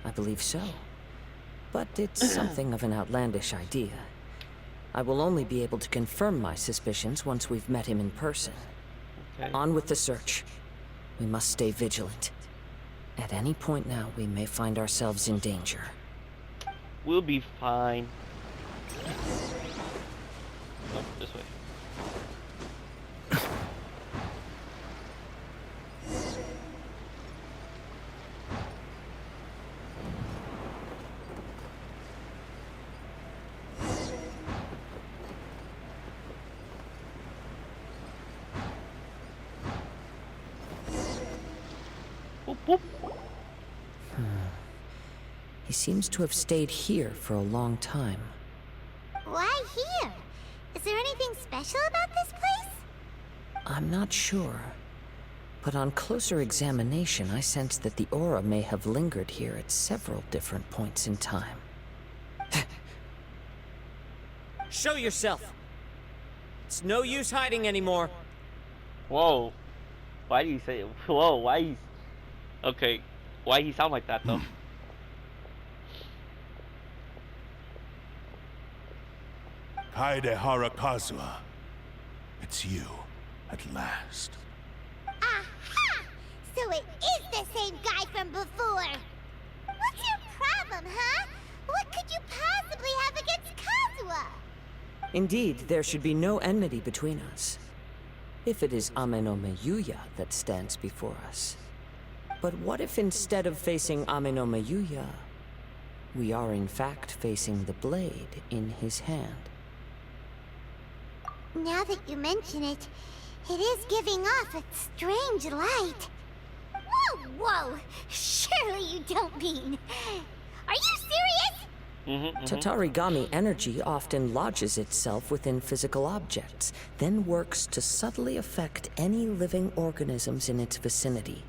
I believe so. But it's something of an outlandish idea. I will only be able to confirm my suspicions once we've met him in person. Okay. On with the search. We must stay vigilant. At any point now, we may find ourselves in danger. We'll be fine. Oh, this way. Boop, boop. He seems to have stayed here for a long time. Why here? Is there anything special about this place? I'm not sure. But on closer examination, I sense that the aura may have lingered here at several different points in time. Show yourself! It's no use hiding anymore. Whoa. Why do you say it? Whoa, why he's... Okay, why he sound like that though? Kaede Harakazua, it's you, at last. Aha! So it is the same guy from before! What's your problem, huh? What could you possibly have against Kazuha? Indeed, there should be no enmity between us. If it is Ame no Miyuya that stands before us. But what if instead of facing Ame no Miyuya, we are in fact facing the blade in his hand? Now that you mention it, it is giving off a strange light. Whoa, whoa! Surely you don't mean... Are you serious? Tatarigami energy often lodges itself within physical objects, then works to subtly affect any living organisms in its vicinity.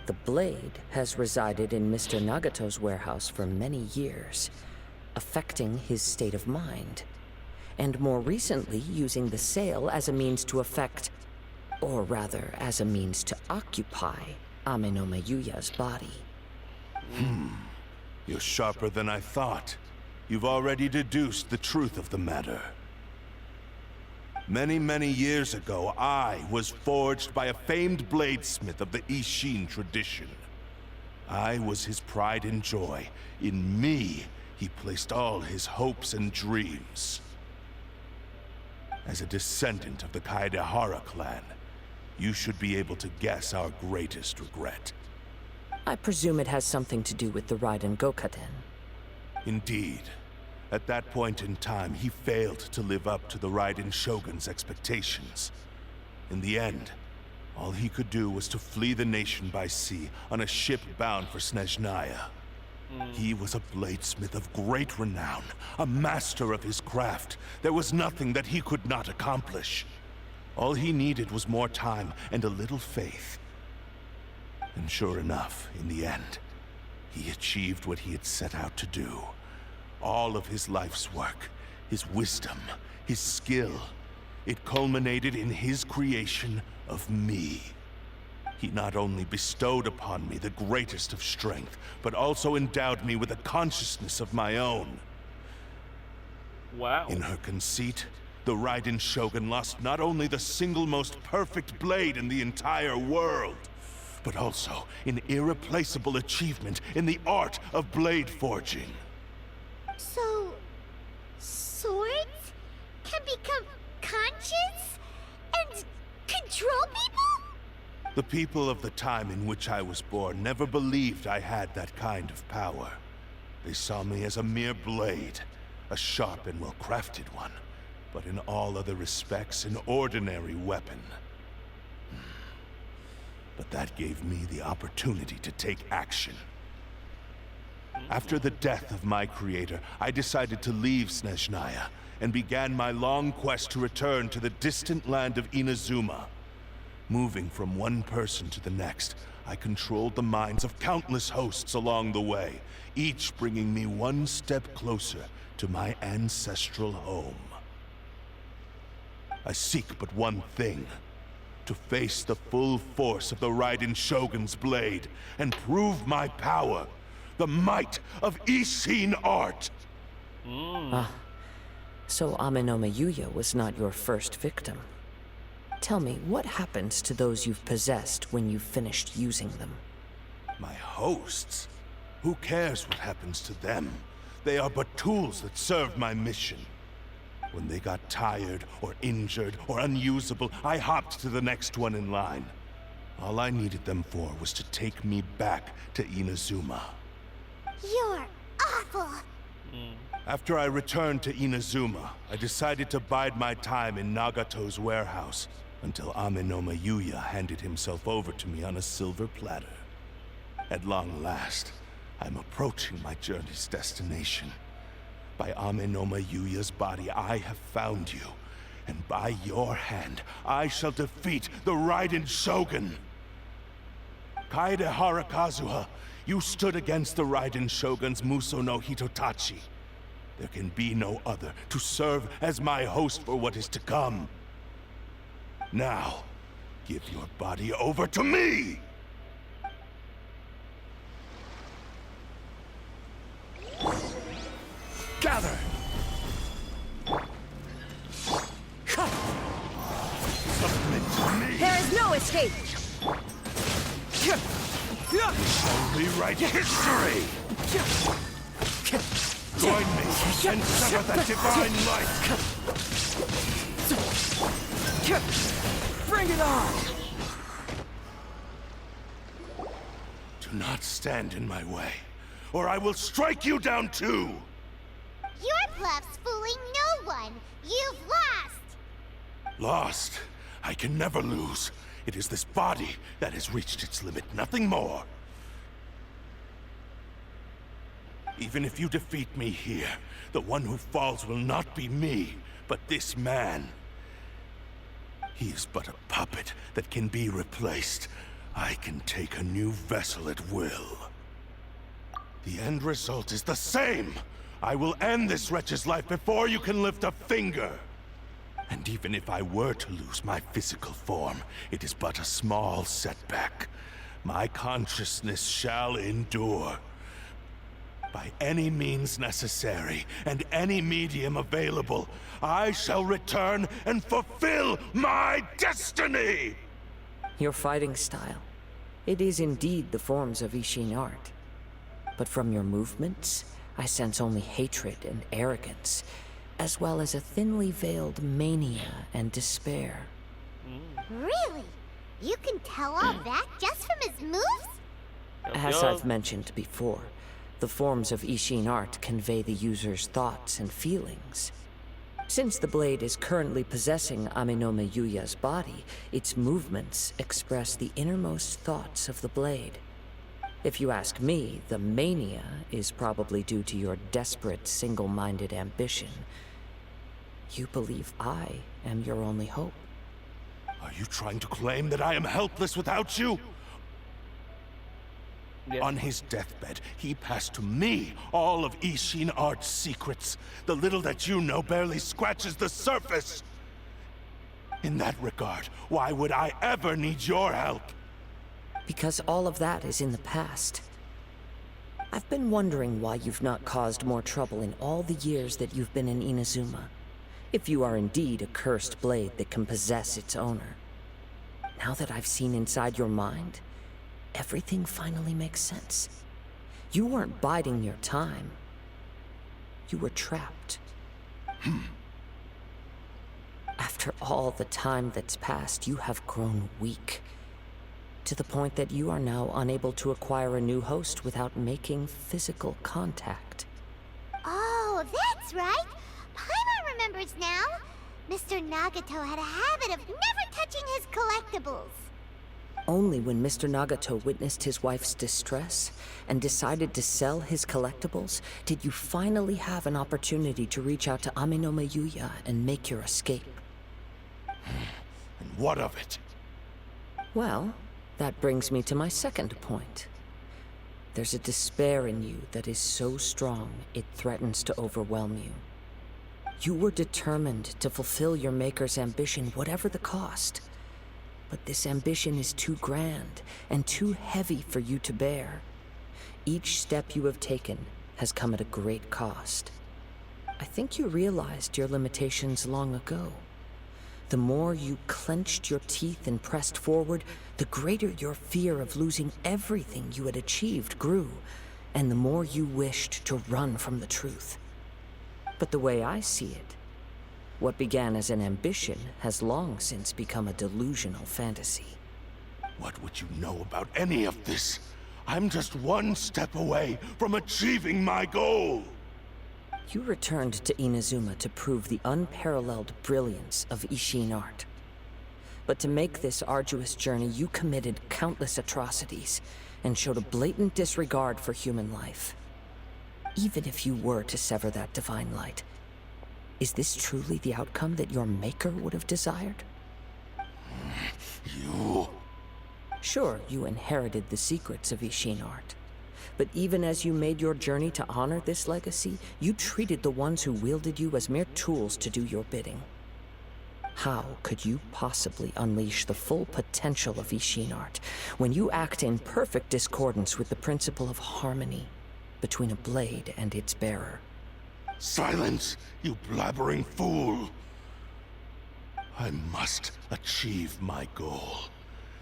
The blade has resided in Mr. Nagato's warehouse for many years, affecting his state of mind, and more recently using the sail as a means to affect, or rather as a means to occupy, Ame no Miyuya's body. You're sharper than I thought. You've already deduced the truth of the matter. Many, many years ago, I was forged by a famed bladesmith of the Isshin tradition. I was his pride and joy. In me, he placed all his hopes and dreams. As a descendant of the Kaedehara clan, you should be able to guess our greatest regret. I presume it has something to do with the Raiden Gokaden. Indeed. At that point in time, he failed to live up to the Raiden Shogun's expectations. In the end, all he could do was to flee the nation by sea on a ship bound for Snezhnaya. He was a bladesmith of great renown, a master of his craft. There was nothing that he could not accomplish. All he needed was more time and a little faith. And sure enough, in the end, he achieved what he had set out to do. All of his life's work, his wisdom, his skill, it culminated in his creation of me. He not only bestowed upon me the greatest of strength, but also endowed me with a consciousness of my own. Wow. In her conceit, the Raiden Shogun lost not only the single most perfect blade in the entire world, but also an irreplaceable achievement in the art of blade forging. So... swords can become conscious and control people? The people of the time in which I was born never believed I had that kind of power. They saw me as a mere blade, a sharp and well-crafted one, but in all other respects an ordinary weapon. But that gave me the opportunity to take action. After the death of my creator, I decided to leave Snezhnaya and began my long quest to return to the distant land of Inazuma. Moving from one person to the next, I controlled the minds of countless hosts along the way, each bringing me one step closer to my ancestral home. I seek but one thing: to face the full force of the Raiden Shogun's blade and prove my power, the might of Isshin art. So Amenoma Yuya was not your first victim. Tell me, what happens to those you've possessed when you've finished using them? My hosts? Who cares what happens to them? They are but tools that serve my mission. When they got tired, or injured, or unusable, I hopped to the next one in line. All I needed them for was to take me back to Inazuma. You're awful. After I returned to Inazuma, I decided to bide my time in Nagato's warehouse until Amenoma Yuya handed himself over to me on a silver platter. At long last, I'm approaching my journey's destination. By Amenoma Yuya's body, I have found you. And by your hand, I shall defeat the Raiden Shogun. Kaede Harakazuha, you stood against the Raiden Shogun's Muso no Hitotachi. There can be no other to serve as my host for what is to come. Now, give your body over to me! Gather! Submit to me! There is no escape! Only write history! Join me and sever that divine light! Bring it on! Do not stand in my way, or I will strike you down too! Your bluff's fooling no one. You've lost. Lost? I can never lose. It is this body that has reached its limit, nothing more. Even if you defeat me here, the one who falls will not be me, but this man. He is but a puppet that can be replaced. I can take a new vessel at will. The end result is the same! I will end this wretch's life before you can lift a finger! And even if I were to lose my physical form, it is but a small setback. My consciousness shall endure. By any means necessary, and any medium available, I shall return and fulfill my destiny! Your fighting style. It is indeed the forms of Isshin art. But from your movements, I sense only hatred and arrogance, as well as a thinly veiled mania and despair. Really? You can tell all that just from his moves? As I've mentioned before, the forms of Isshin art convey the user's thoughts and feelings. Since the blade is currently possessing Amenoma Yuya's body, its movements express the innermost thoughts of the blade. If you ask me, the mania is probably due to your desperate, single-minded ambition. You believe I am your only hope. Are you trying to claim that I am helpless without you? Yes. On his deathbed, he passed to me all of Isshin art's secrets. The little that you know barely scratches the surface. In that regard, why would I ever need your help? Because all of that is in the past. I've been wondering why you've not caused more trouble in all the years that you've been in Inazuma. If you are indeed a cursed blade that can possess its owner. Now that I've seen inside your mind, everything finally makes sense. You weren't biding your time. You were trapped. After all the time that's passed, you have grown weak. To the point that you are now unable to acquire a new host without making physical contact. Oh, that's right. Paimon remembers now. Mr. Nagato had a habit of never touching his collectibles. Only when Mr. Nagato witnessed his wife's distress and decided to sell his collectibles did you finally have an opportunity to reach out to Amenoma Yuya and make your escape. And what of it? Well, that brings me to my second point. There's a despair in you that is so strong it threatens to overwhelm you. You were determined to fulfill your maker's ambition, whatever the cost. But this ambition is too grand and too heavy for you to bear. Each step you have taken has come at a great cost. I think you realized your limitations long ago. The more you clenched your teeth and pressed forward, the greater your fear of losing everything you had achieved grew, and the more you wished to run from the truth. But the way I see it, what began as an ambition has long since become a delusional fantasy. What would you know about any of this? I'm just one step away from achieving my goal! You returned to Inazuma to prove the unparalleled brilliance of Isshin art. But to make this arduous journey, you committed countless atrocities and showed a blatant disregard for human life. Even if you were to sever that divine light, is this truly the outcome that your maker would have desired? You... Sure, you inherited the secrets of Isshin art. But even as you made your journey to honor this legacy, you treated the ones who wielded you as mere tools to do your bidding. How could you possibly unleash the full potential of Isshin art when you act in perfect discordance with the principle of harmony between a blade and its bearer? Silence, you blabbering fool! I must achieve my goal.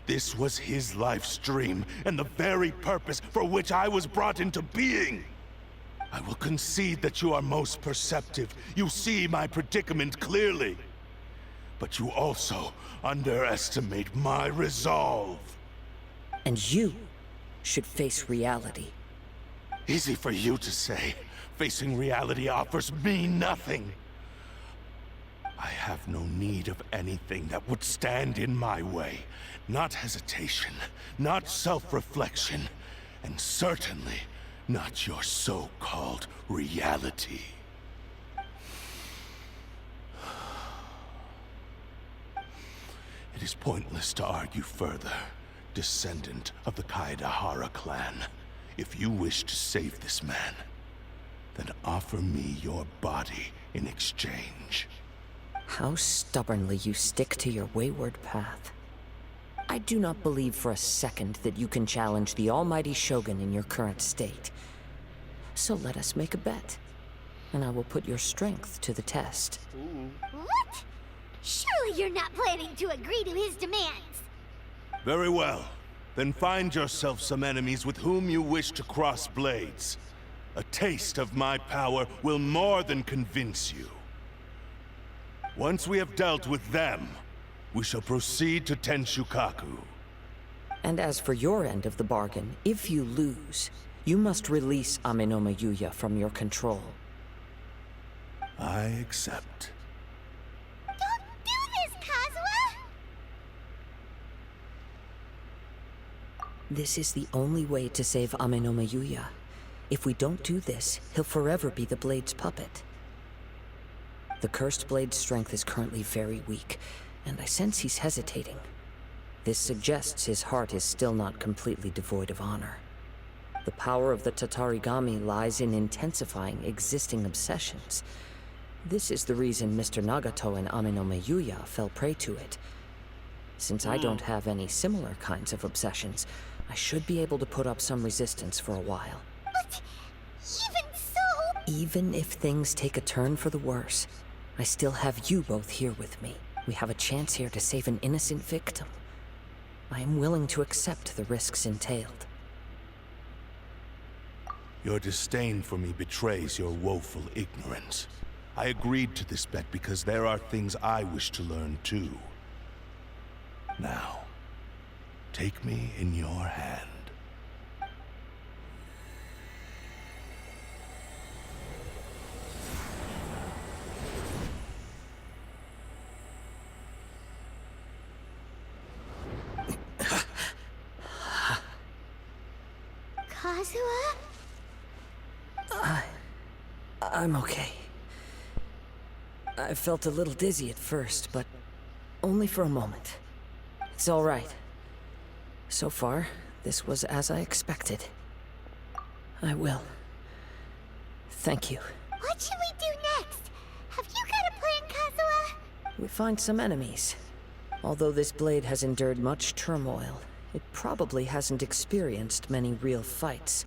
This was his life's dream, and the very purpose for which I was brought into being. I will concede that you are most perceptive. You see my predicament clearly. But you also underestimate my resolve. And you should face reality. Easy for you to say. Facing reality offers me nothing. I have no need of anything that would stand in my way. Not hesitation, not self-reflection, and certainly not your so-called reality. It is pointless to argue further, descendant of the Kaedahara clan. If you wish to save this man, then offer me your body in exchange. How stubbornly you stick to your wayward path. I do not believe for a second that you can challenge the almighty Shogun in your current state. So let us make a bet, and I will put your strength to the test. What? Surely you're not planning to agree to his demands. Very well. Then find yourself some enemies with whom you wish to cross blades. A taste of my power will more than convince you. Once we have dealt with them, we shall proceed to Tenshukaku. And as for your end of the bargain, if you lose, you must release Amenoma Yuya from your control. I accept. Don't do this, Kazuha! This is the only way to save Amenoma Yuya. If we don't do this, he'll forever be the Blade's puppet. The Cursed Blade's strength is currently very weak, and I sense he's hesitating. This suggests his heart is still not completely devoid of honor. The power of the Tatarigami lies in intensifying existing obsessions. This is the reason Mr. Nagato and Amenoma Yuya fell prey to it. Since I don't have any similar kinds of obsessions, I should be able to put up some resistance for a while. But even so... Even if things take a turn for the worse, I still have you both here with me. We have a chance here to save an innocent victim. I am willing to accept the risks entailed. Your disdain for me betrays your woeful ignorance. I agreed to this bet because there are things I wish to learn too. Now, take me in your hand. Kazuha? I'm okay. I felt a little dizzy at first, but only for a moment. It's all right. So far, this was as I expected. I will. Thank you. What should we do next? Have you got a plan, Kazuha? We find some enemies. Although this blade has endured much turmoil, it probably hasn't experienced many real fights.